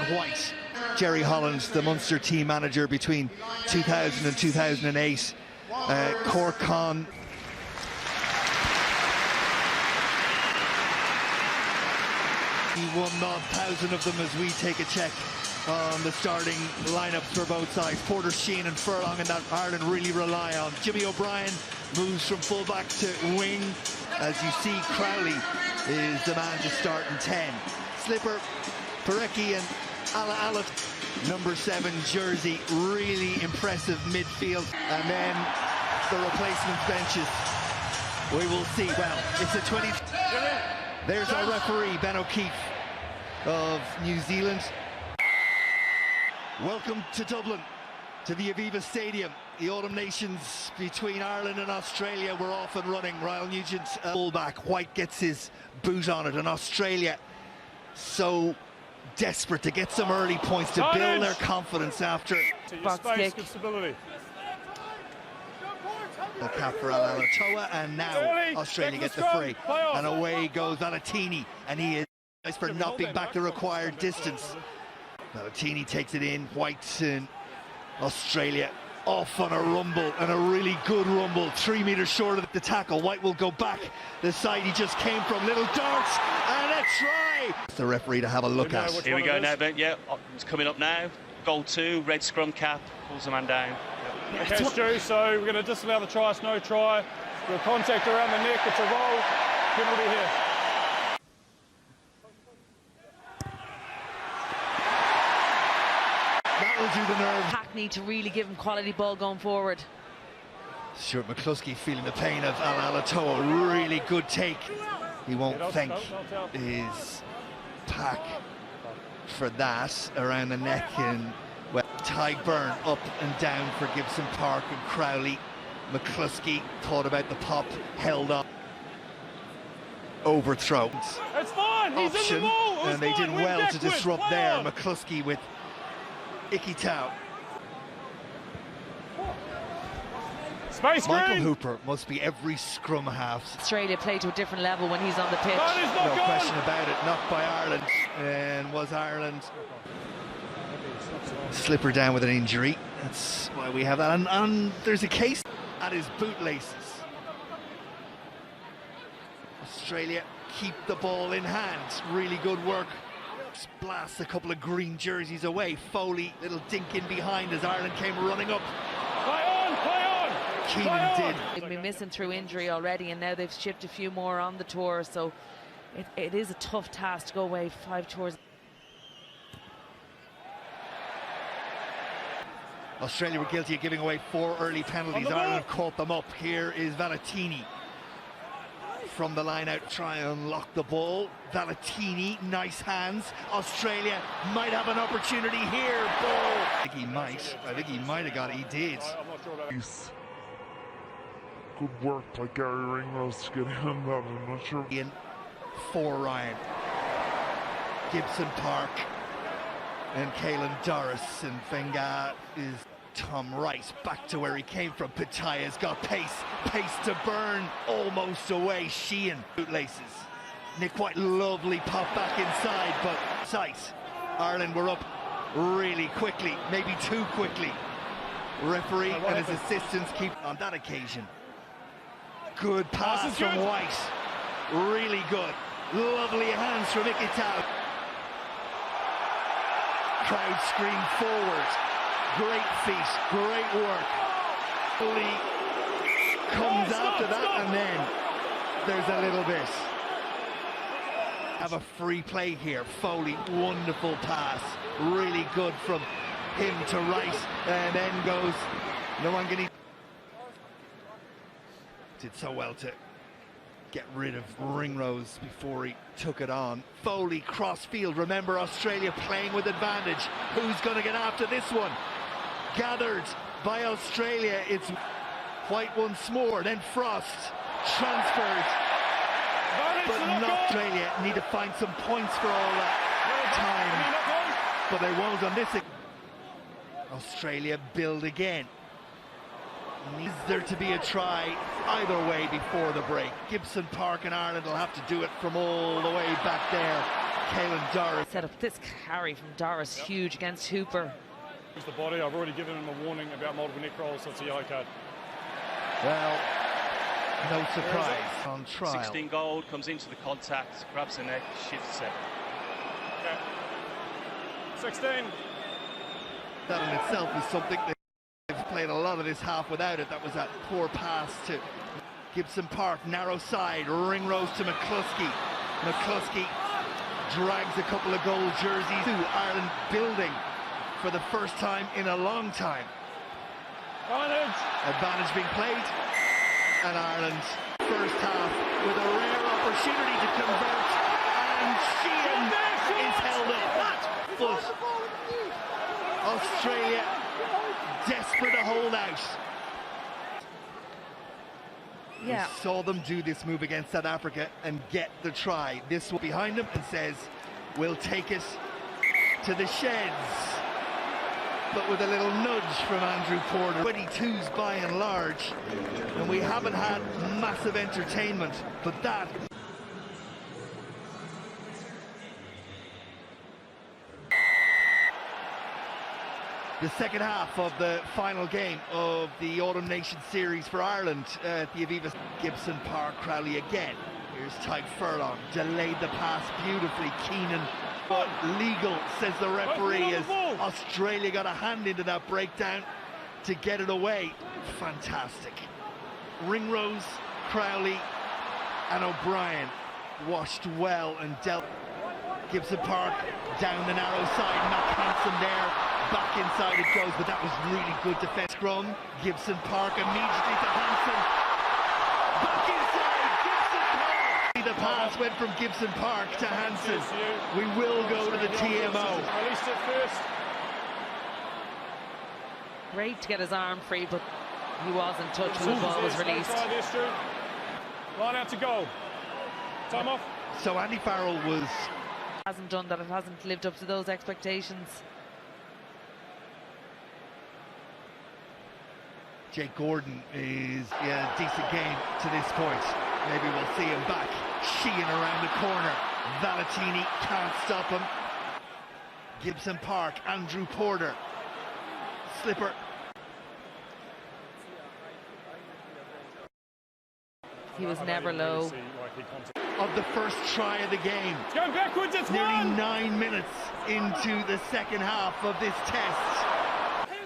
and White. Jerry Holland, the Munster team manager between 2000 and 2008. Cork Con. He won 1,000 of them as we take a check on the starting lineups for both sides. Porter, Sheen and Furlong, and that Ireland really rely on. Jimmy O'Brien moves from fullback to wing. As you see, Crowley is the man to start in 10. Slipper, Parecki and Ala number 7 jersey, really impressive midfield. And then the replacement benches, we will see. Well, it's a 20. There's our referee, Ben O'Keefe of New Zealand. Welcome to Dublin, to the Aviva Stadium. The Autumn Nations between Ireland and Australia were off and running. Ryle Nugent, fullback. White gets his boot on it, and Australia so desperate to get some early points to build their confidence after box kick. The cap for Alatoa, and now Australia get the free. And away goes Valetini, and he is nice for knocking back the required distance. Valetini takes it in. White and Australia off on a rumble, and a really good rumble. 3 meters short of the tackle. White will go back the side he just came from. Little darts and a try. The referee to have a look at. Here we go now, Ben. Yeah, it's coming up now. Goal 2, red scrum cap, pulls the man down. Okay, Stu, so we're going to disallow the try, it's no try. We'll contact around the neck, it's a roll. Penalty here. That will do the nerve. Pack need to really give him quality ball going forward. Stuart McCluskey feeling the pain of Alatoa. Really good take. He won't thank his pack for that around the neck. And well, Tyburn up and down for Gibson Park and Crowley. McCluskey thought about the pop, held on. Overthrow. It's fine, he's option, in the ball. And they did well to disrupt there. McCluskey with Ikitau. Space Michael green. Hooper must be every scrum half. Australia play to a different level when he's on the pitch. No question about it. Knocked by Ireland. And was Ireland. Slipper down with an injury. That's why we have that. And there's a case at his bootlaces. Australia keep the ball in hand. Really good work. Blast a couple of green jerseys away. Foley, little dink in behind as Ireland came running up. Play on, play on. Keenan did. They've been missing through injury already, and now they've shipped a few more on the tour, so it is a tough task to go away 5 tours. Australia were guilty of giving away 4 early penalties. Ireland caught them up. Here is Valetini from the line out, try and unlock the ball. Valetini, nice hands. Australia might have an opportunity here. Ball. I think he might have got it. He did. Good work by Gary Ringrose to get him that. I'm not sure. In for Ryan. Gibson Park and Caelan Doris, and Fenga is Tom Rice back to where he came from. Pataya's got pace to burn, almost away. Sheehan bootlaces. Nick White, lovely pop back inside, but sight. Ireland were up really quickly, maybe too quickly. Referee and his assistants keep on that occasion. Good pass from White, really good. Lovely hands from Ikitau. Crowd scream forward. Great feet, great work. Foley comes after that, and then there's a little bit. Have a free play here. Foley, wonderful pass. Really good from him to right, and then goes Nwangani. Did so well to get rid of Ringrose before he took it on. Foley cross field. Remember, Australia playing with advantage. Who's going to get after this one? Gathered by Australia. It's White once more, then Frost transferred, but not Australia. Need to find some points for all that time, but they won't on this. Australia build again. Needs there to be a try either way before the break. Gibson Park and Ireland will have to do it from all the way back there. Caelan Doris. Set up this carry from Doris, huge against Hooper. Use the body. I've already given him a warning about multiple neck rolls, so it's a yellow card. Well, no surprise on trial. 16 gold, comes into the contact, grabs the neck, shifts it. Okay. 16. That in itself is something they've played a lot of this half without it. That was that poor pass to Gibson Park, narrow side, Ringrose to McCluskey. McCluskey drags a couple of gold jerseys. Ireland building for the first time in a long time. Advantage being played, and Ireland first half with a rare opportunity to convert, and Sheehan is held up. Foot. Australia desperate to hold out. Yeah. We saw them do this move against South Africa and get the try. This one behind them and says, we'll take it to the sheds. But with a little nudge from Andrew Porter. 22s by and large, and we haven't had massive entertainment, but that. The second half of the final game of the Autumn Nation Series for Ireland at the Aviva. Gibson Park, Crowley again. Here's Tyke Furlong, delayed the pass beautifully. Keenan, but legal, says the referee, as Australia got a hand into that breakdown to get it away. Fantastic. Ringrose, Crowley and O'Brien washed well and dealt. Gibson Park down the narrow side, Matt Hansen there, back inside it goes, but that was really good defense. Scrum, Gibson Park immediately to Hansen, back inside, Gibson Park! The pass went from Gibson Park to Hansen. We will go to the TMO. Released it first. Great to get his arm free, but he was in touch when the ball was released. Line out to goal. Time off. So Andy Farrell was... hasn't done that, it hasn't lived up to those expectations. Jake Gordon is in a decent game to this point. Maybe we'll see him back. Sheehan around the corner. Valentini can't stop him. Gibson Park, Andrew Porter. Slipper. He was never low. Of the first try of the game. It's going backwards, it's nearly one! 9 minutes into the second half of this test.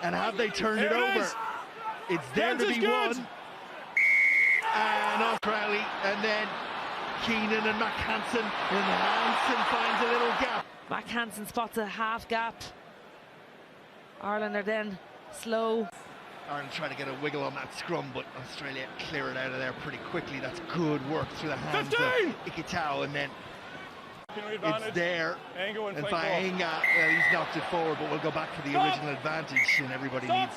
And have they turned it over? It's there to be won. And off Crowley, and then Keenan and Mac Hansen, and Hansen finds a little gap. Mac Hansen spots a half gap. Ireland are then slow. Ireland trying to get a wiggle on that scrum, but Australia clear it out of there pretty quickly. That's good work through the hands 15! of Ikitau, and then it's there. And Faenga, well, he's knocked it forward, but we'll go back for the original advantage, and everybody needs.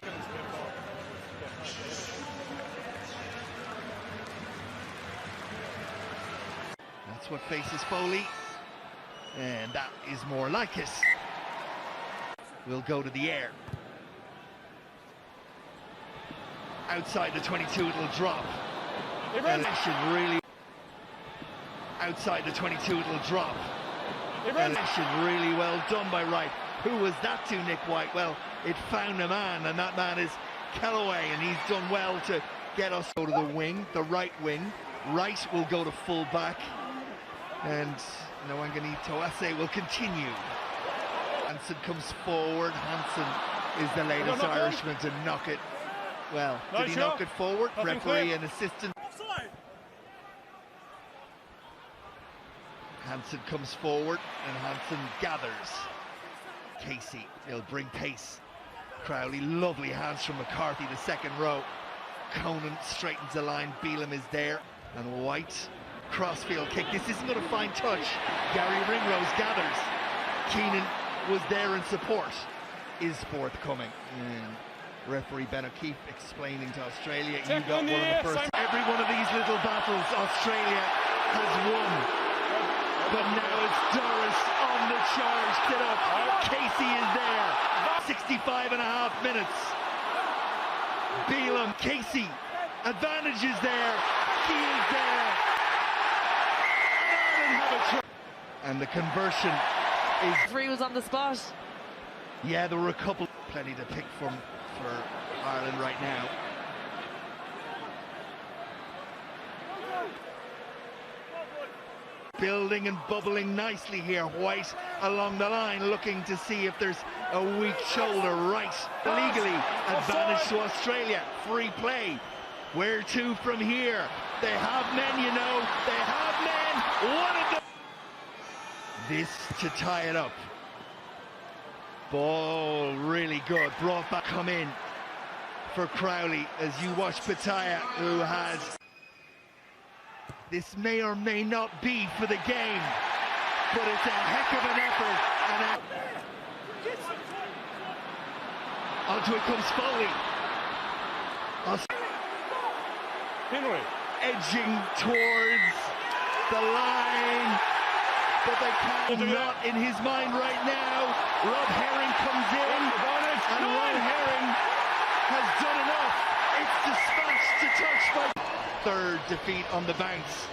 That's what faces Foley, and that is more like it. We'll go to the air. Outside the 22, it'll drop. And it should really... Outside the 22, it'll drop. And it should really well done by Wright. Who was that to, Nick White? Well, it found a man, and that man is Kellaway, and he's done well to get us go to the wing, the right wing. Wright will go to full back, and Nwangani Toase will continue. Hansen comes forward. Hansen is the latest Irishman to knock it. Well, did he knock it forward? Referee and assistant. Hansen comes forward, and Hansen gathers. Casey, he'll bring pace. Crowley, lovely hands from McCarthy, the second row. Conan straightens the line, Beelum is there, and White, crossfield kick. This isn't going to find touch. Gary Ringrose gathers. Keenan was there in support, is forthcoming. And referee Ben O'Keefe explaining to Australia, you got one of the first. Every one of these little battles Australia has won. But now it's Doris on the charge, get up. Casey is there. 65 and a half minutes. Beelum, Casey, advantage is there. He is there. And Ireland have a try. And the conversion is... Free was on the spot. Yeah, there were a couple. Plenty to pick from for Ireland right now. Building and bubbling nicely here. White along the line, looking to see if there's a weak shoulder. Right, legally advantage to Australia. Free play. Where to from here? They have men, you know. They have men. What a... This to tie it up. Ball really good. Brought back, come in for Crowley as you watch Pataya, who has... This may or may not be for the game, but it's a heck of an effort. And onto it comes Foley. Henry. Edging towards the line, but they can't. Not in his mind right now. Rob Herring comes in, and Rob Herring has done enough. It's dispatched to touch by... Third defeat on the bounce.